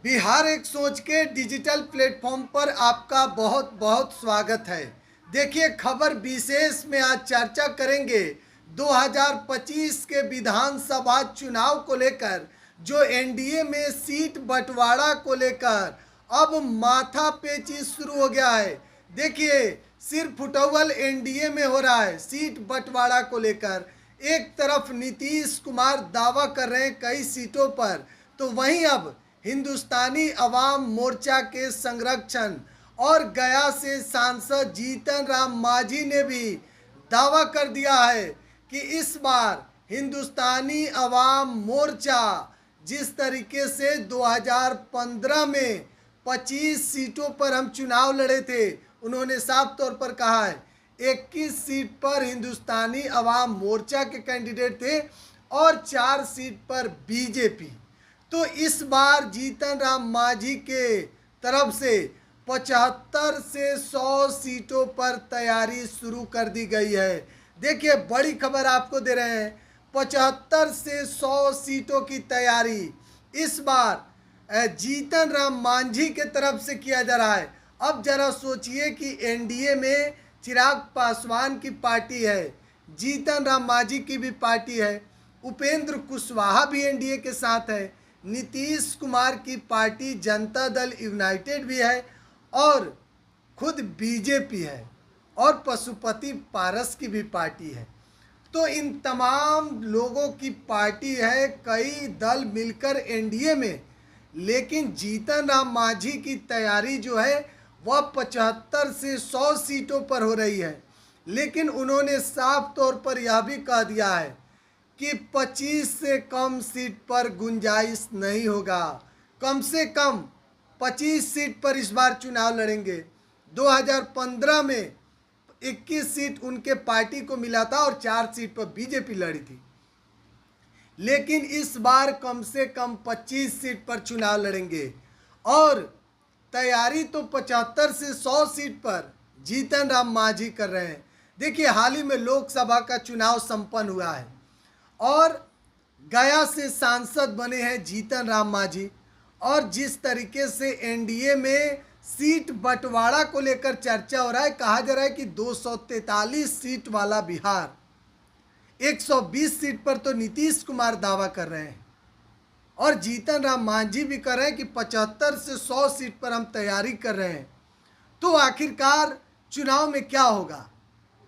बिहार एक सोच के डिजिटल प्लेटफॉर्म पर आपका बहुत बहुत स्वागत है। देखिए, खबर विशेष में आज चर्चा करेंगे 2025 के विधानसभा चुनाव को लेकर, जो एनडीए में सीट बंटवारा को लेकर अब माथापेची शुरू हो गया है। देखिए, सिर्फ फुटबॉल एनडीए में हो रहा है सीट बंटवारा को लेकर। एक तरफ नीतीश कुमार दावा कर रहे हैं कई सीटों पर, तो वहीं अब हिंदुस्तानी अवाम मोर्चा के संरक्षण और गया से सांसद जीतन राम मांझी ने भी दावा कर दिया है कि इस बार हिंदुस्तानी अवाम मोर्चा जिस तरीके से 2015 में 25 सीटों पर हम चुनाव लड़े थे, उन्होंने साफ तौर पर कहा है 21 सीट पर हिंदुस्तानी अवाम मोर्चा के कैंडिडेट थे और 4 सीट पर बीजेपी। तो इस बार जीतन राम मांझी के तरफ से 75 से 100 सीटों पर तैयारी शुरू कर दी गई है। देखिए, बड़ी खबर आपको दे रहे हैं, 75 से 100 सीटों की तैयारी इस बार जीतन राम मांझी के तरफ से किया जा रहा है। अब जरा सोचिए कि एनडीए में चिराग पासवान की पार्टी है, जीतन राम मांझी की भी पार्टी है, उपेंद्र कुशवाहा भी एनडीए के साथ है, नीतीश कुमार की पार्टी जनता दल यूनाइटेड भी है और खुद बीजेपी है और पशुपति पारस की भी पार्टी है। तो इन तमाम लोगों की पार्टी है, कई दल मिलकर एनडीए में। लेकिन जीतन राम मांझी की तैयारी जो है वह 75 से 100 सीटों पर हो रही है। लेकिन उन्होंने साफ तौर पर यह भी कह दिया है कि 25 से कम सीट पर गुंजाइश नहीं होगा। कम से कम 25 सीट पर इस बार चुनाव लड़ेंगे। 2015 में 21 सीट उनके पार्टी को मिला था और 4 सीट पर बीजेपी लड़ी थी। लेकिन इस बार कम से कम 25 सीट पर चुनाव लड़ेंगे और तैयारी तो 75 से 100 सीट पर जीतन राम मांझी कर रहे हैं। देखिए, हाल ही में लोकसभा का चुनाव संपन्न हुआ है और गया से सांसद बने हैं जीतन राम मांझी। और जिस तरीके से एनडीए में सीट बंटवारा को लेकर चर्चा हो रहा है, कहा जा रहा है कि 243 सीट वाला बिहार, 120 सीट पर तो नीतीश कुमार दावा कर रहे हैं और जीतन राम मांझी भी कर रहे हैं कि 75 से 100 सीट पर हम तैयारी कर रहे हैं। तो आखिरकार चुनाव में क्या होगा?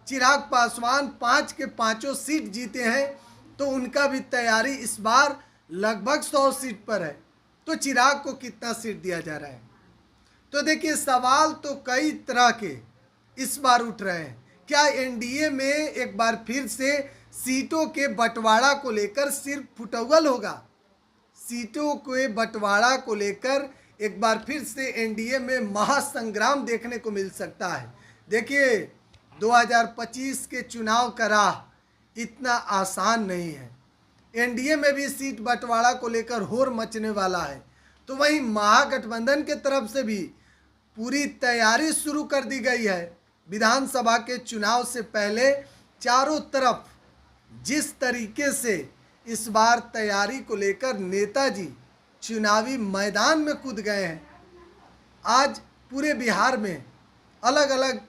चिराग पासवान 5 के 5 सीट जीते हैं, तो उनका भी तैयारी इस बार लगभग 100 सीट पर है। तो चिराग को कितना सीट दिया जा रहा है? तो देखिए, सवाल तो कई तरह के इस बार उठ रहे हैं। क्या एनडीए में एक बार फिर से सीटों के बंटवारा को लेकर सिर्फ फुटबॉल होगा? सीटों के बंटवारा को लेकर एक बार फिर से एनडीए में महासंग्राम देखने को मिल सकता है। देखिए, 2025 के चुनाव का राह इतना आसान नहीं है। एनडीए में भी सीट बंटवारा को लेकर होर मचने वाला है। तो वहीं महागठबंधन के तरफ से भी पूरी तैयारी शुरू कर दी गई है। विधानसभा के चुनाव से पहले चारों तरफ जिस तरीके से इस बार तैयारी को लेकर नेताजी चुनावी मैदान में कूद गए हैं, आज पूरे बिहार में अलग अलग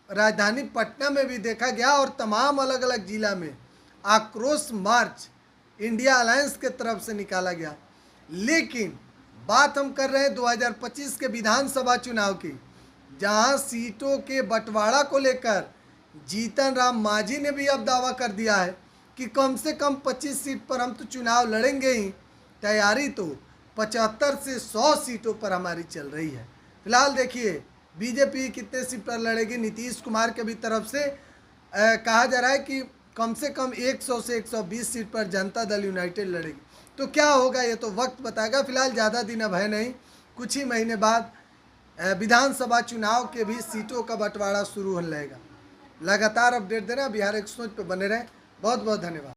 राजधानी पटना में भी देखा गया और तमाम अलग अलग जिला में आक्रोश मार्च इंडिया अलायंस के तरफ से निकाला गया। लेकिन बात हम कर रहे हैं 2025 के विधानसभा चुनाव की, जहां सीटों के बंटवारा को लेकर जीतन राम मांझी ने भी अब दावा कर दिया है कि कम से कम 25 सीट पर हम तो चुनाव लड़ेंगे ही। तैयारी तो 75 से 100 सीटों पर हमारी चल रही है। फिलहाल देखिए, बीजेपी कितने सीट पर लड़ेगी। नीतीश कुमार के भी तरफ से कहा जा रहा है कि कम से कम 100 से 120 सीट पर जनता दल यूनाइटेड लड़ेगी। तो क्या होगा ये तो वक्त बताएगा। फिलहाल ज़्यादा दिन अब है नहीं, कुछ ही महीने बाद विधानसभा चुनाव के भी सीटों का बंटवारा शुरू होने लगेगा। लगातार अपडेट देना, बिहार एक सोच पर बने रहें। बहुत बहुत धन्यवाद।